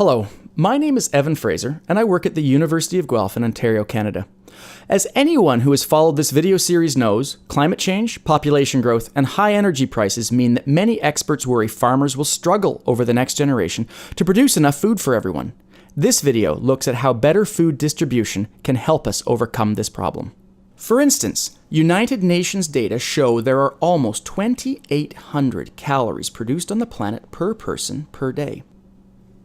Hello, my name is Evan Fraser, and I work at the University of Guelph in Ontario, Canada. As anyone who has followed this video series knows, climate change, population growth, and high energy prices mean that many experts worry farmers will struggle over the next generation to produce enough food for everyone. This video looks at how better food distribution can help us overcome this problem. For instance, United Nations data show there are almost 2,800 calories produced on the planet per person per day.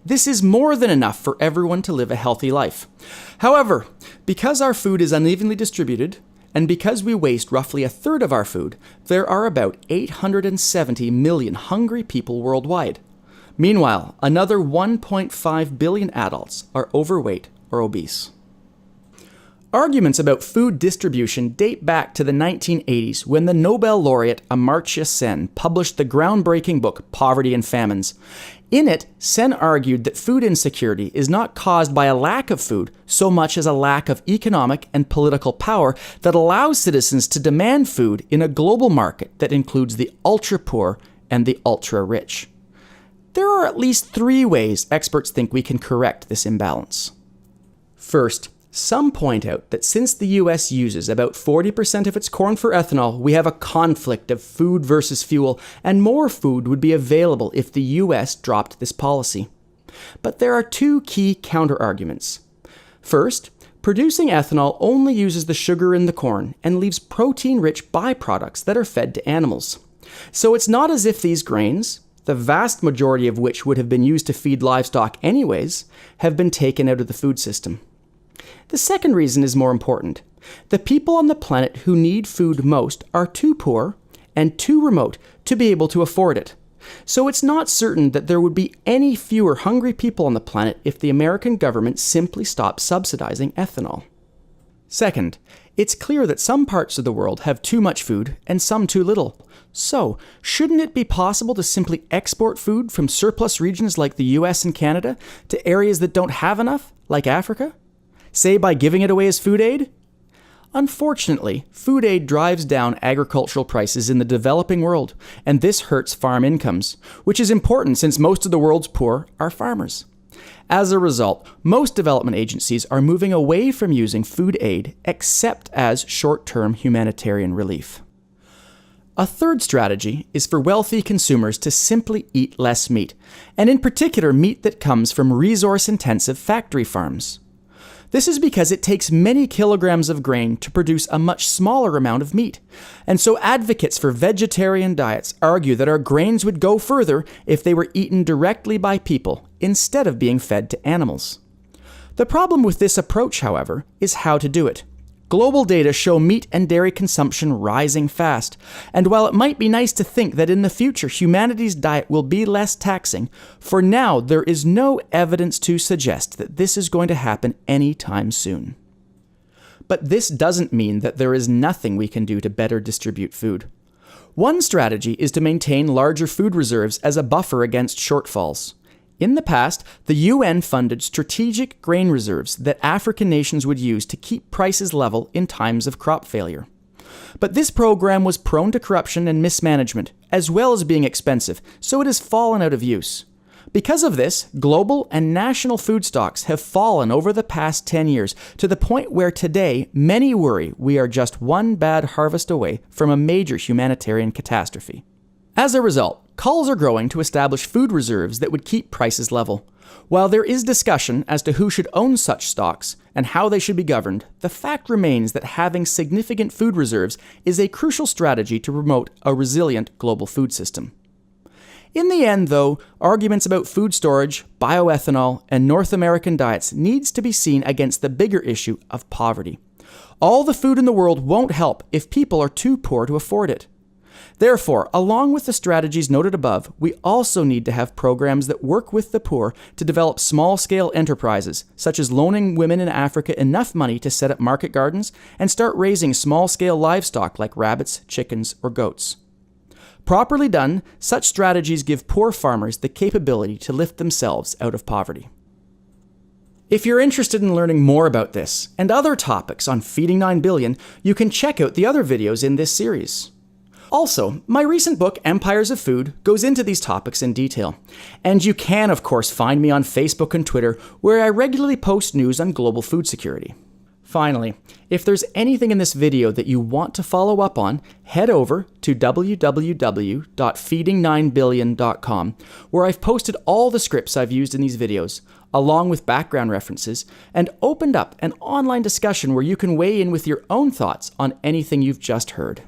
This is more than enough for everyone to live a healthy life. However, because our food is unevenly distributed, and because we waste roughly a third of our food, there are about 870 million hungry people worldwide. Meanwhile, another 1.5 billion adults are overweight or obese. Arguments about food distribution date back to the 1980s when the Nobel laureate Amartya Sen published the groundbreaking book Poverty and Famines. In it, Sen argued that food insecurity is not caused by a lack of food so much as a lack of economic and political power that allows citizens to demand food in a global market that includes the ultra-poor and the ultra-rich. There are at least 3 ways experts think we can correct this imbalance. First, some point out that since the US uses about 40% of its corn for ethanol, we have a conflict of food versus fuel, and more food would be available if the US dropped this policy. But there are 2 key counter-arguments. First, producing ethanol only uses the sugar in the corn and leaves protein-rich byproducts that are fed to animals. So it's not as if these grains, the vast majority of which would have been used to feed livestock anyways, have been taken out of the food system. The second reason is more important. The people on the planet who need food most are too poor and too remote to be able to afford it. So it's not certain that there would be any fewer hungry people on the planet if the American government simply stopped subsidizing ethanol. Second, it's clear that some parts of the world have too much food and some too little. So, shouldn't it be possible to simply export food from surplus regions like the US and Canada to areas that don't have enough, like Africa? Say by giving it away as food aid? Unfortunately, food aid drives down agricultural prices in the developing world, and this hurts farm incomes, which is important since most of the world's poor are farmers. As a result, most development agencies are moving away from using food aid except as short-term humanitarian relief. A third strategy is for wealthy consumers to simply eat less meat, and in particular meat that comes from resource-intensive factory farms. This is because it takes many kilograms of grain to produce a much smaller amount of meat, and so advocates for vegetarian diets argue that our grains would go further if they were eaten directly by people instead of being fed to animals. The problem with this approach, however, is how to do it. Global data show meat and dairy consumption rising fast, and while it might be nice to think that in the future humanity's diet will be less taxing, for now there is no evidence to suggest that this is going to happen anytime soon. But this doesn't mean that there is nothing we can do to better distribute food. One strategy is to maintain larger food reserves as a buffer against shortfalls. In the past, the UN funded strategic grain reserves that African nations would use to keep prices level in times of crop failure. But this program was prone to corruption and mismanagement, as well as being expensive, so it has fallen out of use. Because of this, global and national food stocks have fallen over the past 10 years to the point where today many worry we are just one bad harvest away from a major humanitarian catastrophe. As a result, calls are growing to establish food reserves that would keep prices level. While there is discussion as to who should own such stocks and how they should be governed, the fact remains that having significant food reserves is a crucial strategy to promote a resilient global food system. In the end, though, arguments about food storage, bioethanol, and North American diets needs to be seen against the bigger issue of poverty. All the food in the world won't help if people are too poor to afford it. Therefore, along with the strategies noted above, we also need to have programs that work with the poor to develop small-scale enterprises, such as loaning women in Africa enough money to set up market gardens and start raising small-scale livestock like rabbits, chickens, or goats. Properly done, such strategies give poor farmers the capability to lift themselves out of poverty. If you're interested in learning more about this and other topics on Feeding 9 Billion, you can check out the other videos in this series. Also, my recent book, Empires of Food, goes into these topics in detail. And you can, of course, find me on Facebook and Twitter, where I regularly post news on global food security. Finally, if there's anything in this video that you want to follow up on, head over to www.feeding9billion.com, where I've posted all the scripts I've used in these videos, along with background references, and opened up an online discussion where you can weigh in with your own thoughts on anything you've just heard.